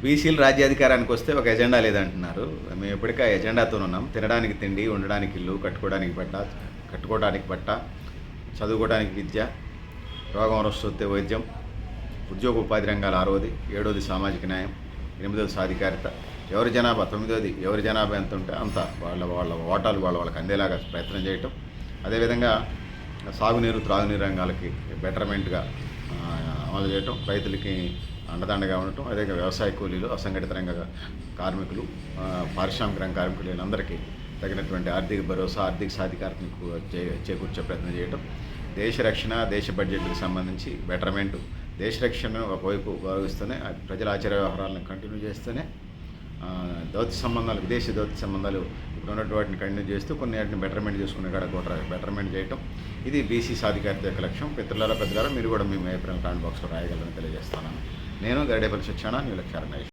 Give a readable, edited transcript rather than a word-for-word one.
బీసీలు రాజ్యాధికారానికి వస్తే ఒక ఎజెండా లేదంటున్నారు. మేము ఇప్పటికే ఆ ఎజెండాతో ఉన్నాం. తినడానికి తిండి, ఉండడానికి ఇల్లు, కట్టుకోవడానికి బట్ట, చదువుకోవడానికి విద్య, రోగం వస్తే వైద్యం, ఉద్యోగ ఉపాధి రంగాలు 6వది, 7వది సామాజిక న్యాయం, 8వది సాధికారిత, ఎవరి జనాభా 9వది ఎవరి జనాభా ఎంత ఉంటే అంత వాళ్ళ ఓటాలు వాళ్ళకి అందేలాగా ప్రయత్నం చేయటం. అదేవిధంగా సాగునీరు, త్రాగునీరు రంగాలకి బెటర్మెంట్గా అమలు చేయటం, రైతులకి అండదండగా ఉండటం, అదేవిధంగా వ్యవసాయ కూలీలు, అసంఘటిత రంగ కార్మికులు, పారిశ్రామిక రంగ కార్మికులు వీళ్ళందరికీ తగినటువంటి ఆర్థిక భరోసా, ఆర్థిక సాధికారతను చేకూర్చే ప్రయత్నం చేయటం, దేశ రక్షణ, దేశ బడ్జెట్కి సంబంధించి బెటర్మెంటు, దేశ రక్షణను ఒకవైపు గౌరవిస్తూనే ప్రజల ఆచార వ్యవహారాలను కంటిన్యూ చేస్తూనే దౌత్య సంబంధాలు, విదేశీ దౌత్య సంబంధాలు ఇప్పుడు ఉన్నటువంటి వాటిని కంటిన్యూ చేస్తూ కొన్ని వాటిని బెటర్మెంట్ చేసుకునే కాడ కూడా బెటర్మెంట్ చేయటం. ఇది బీసీ సాధికారిత యొక్క లక్ష్యం. పెద్దలారా మీరు కూడా మీ అభిప్రాయం కామెంట్ బాక్స్లో రాయగలరని తెలియజేస్తున్నాను. నేను గరిడేపల్లి సత్యనారాయణ, న్యూ లక్ష్య రంగేష్.